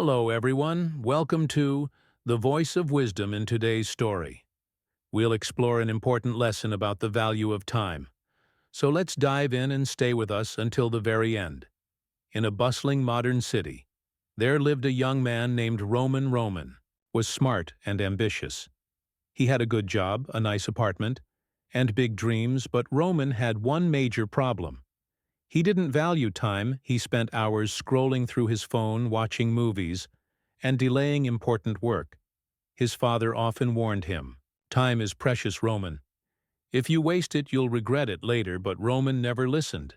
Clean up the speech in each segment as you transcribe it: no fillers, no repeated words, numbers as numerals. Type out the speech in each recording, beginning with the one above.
Hello, everyone. Welcome to The Voice of Wisdom in today's story. We'll explore an important lesson about the value of time. So let's dive in and stay with us until the very end. In a bustling modern city, there lived a young man named Roman. Roman was smart and ambitious. He had a good job, a nice apartment, and big dreams, but Roman had one major problem. He didn't value time. He spent hours scrolling through his phone, watching movies, and delaying important work. His father often warned him, "Time is precious, Roman. If you waste it, you'll regret it later," but Roman never listened.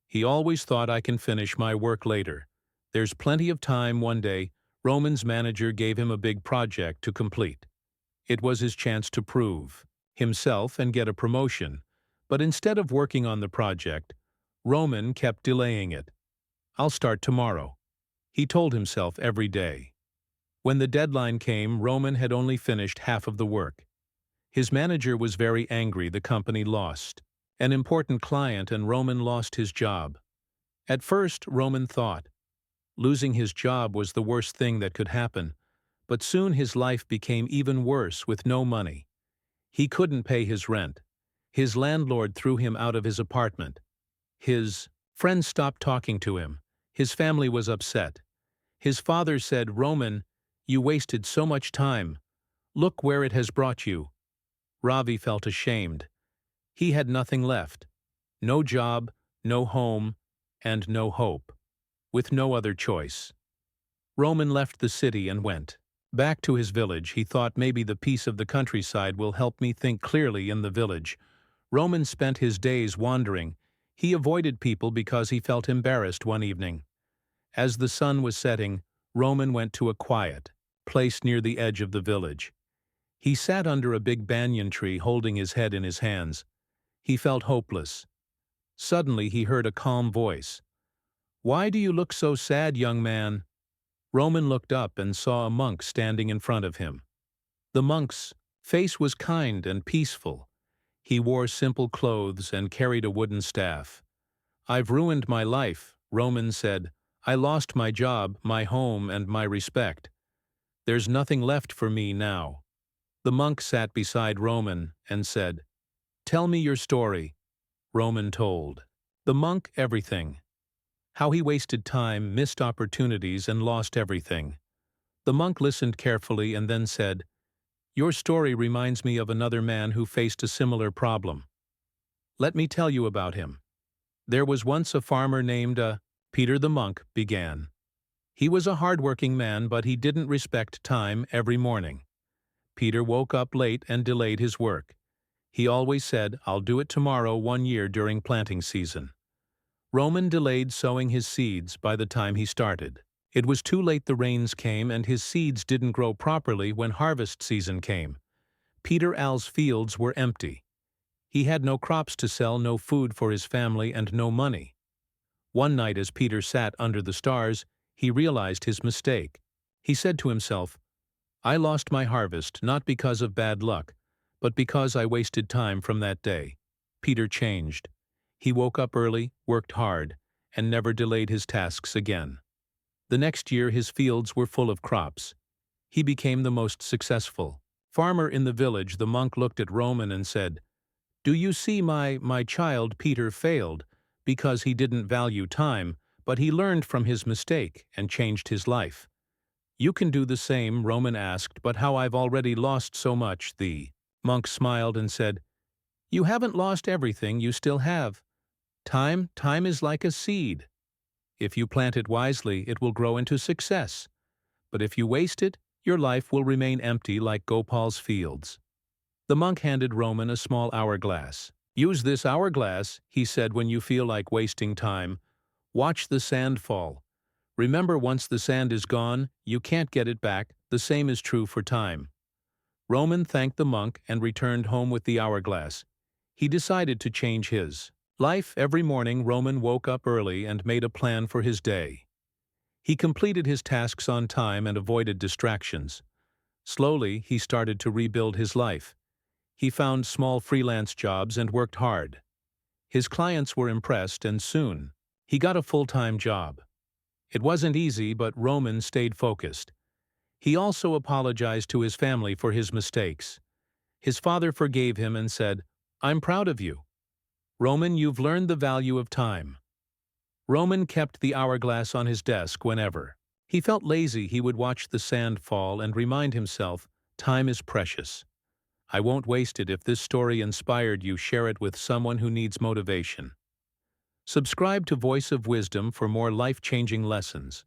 He always thought, "I can finish my work later. There's plenty of time." One day, Roman's manager gave him a big project to complete. It was his chance to prove himself and get a promotion, but instead of working on the project, Roman kept delaying it. "I'll start tomorrow," he told himself every day. When the deadline came, Roman had only finished half of the work. His manager was very angry. The company lost an important client and Roman lost his job. At first, Roman thought losing his job was the worst thing that could happen, but soon his life became even worse with no money. He couldn't pay his rent. His landlord threw him out of his apartment. His friends stopped talking to him. His family was upset. His father said, "Roman, you wasted so much time. Look where it has brought you." Ravi felt ashamed. He had nothing left. No job, no home, and no hope. With no other choice, Roman left the city and went back to his village. He thought, "Maybe the peace of the countryside will help me think clearly." In the village, Roman spent his days wandering. He avoided people because he felt embarrassed. One evening, as the sun was setting, Roman went to a quiet place near the edge of the village. He sat under a big banyan tree, holding his head in his hands. He felt hopeless. Suddenly he heard a calm voice. "Why do you look so sad, young man?" Roman looked up and saw a monk standing in front of him. The monk's face was kind and peaceful. He wore simple clothes and carried a wooden staff. "I've ruined my life," Roman said. "I lost my job, my home, and my respect. There's nothing left for me now." The monk sat beside Roman and said, "Tell me your story." Roman told the monk everything. How he wasted time, missed opportunities, and lost everything. The monk listened carefully and then said, "Your story reminds me of another man who faced a similar problem. Let me tell you about him. There was once a farmer named Peter." The monk began. "He was a hard-working man, but he didn't respect time. Every morning, Peter woke up late and delayed his work. He always said, 'I'll do it tomorrow.' One year during planting season, Roman delayed sowing his seeds. By the time he started, it was too late. The rains came and his seeds didn't grow properly. When harvest season came, Peter's fields were empty. He had no crops to sell, no food for his family, and no money. One night, as Peter sat under the stars, he realized his mistake. He said to himself, "I lost my harvest not because of bad luck, but because I wasted time." From that day, Peter changed. He woke up early, worked hard, and never delayed his tasks again. The next year his fields were full of crops. He became the most successful farmer in the village. The monk looked at Roman and said, "Do you see, my child? Peter failed because he didn't value time, but he learned from his mistake and changed his life. You can do the same." Roman asked, "But how? I've already lost so much." The monk smiled and said, "You haven't lost everything. You still have time. Time is like a seed. If you plant it wisely, it will grow into success. But if you waste it, your life will remain empty like Gopal's fields." The monk handed Roman a small hourglass. "Use this hourglass," he said, "when you feel like wasting time. Watch the sand fall. Remember, once the sand is gone, you can't get it back. The same is true for time." Roman thanked the monk and returned home with the hourglass. He decided to change his life. Every morning, Roman woke up early and made a plan for his day. He completed his tasks on time and avoided distractions. Slowly, he started to rebuild his life. He found small freelance jobs and worked hard. His clients were impressed, and soon he got a full-time job. It wasn't easy, but Roman stayed focused. He also apologized to his family for his mistakes. His father forgave him and said, "I'm proud of you. Roman, you've learned the value of time." Roman kept the hourglass on his desk whenever he felt lazy. He would watch the sand fall and remind himself, time is precious. I won't waste it. If this story inspired you, share it with someone who needs motivation. Subscribe to Voice of Wisdom for more life-changing lessons.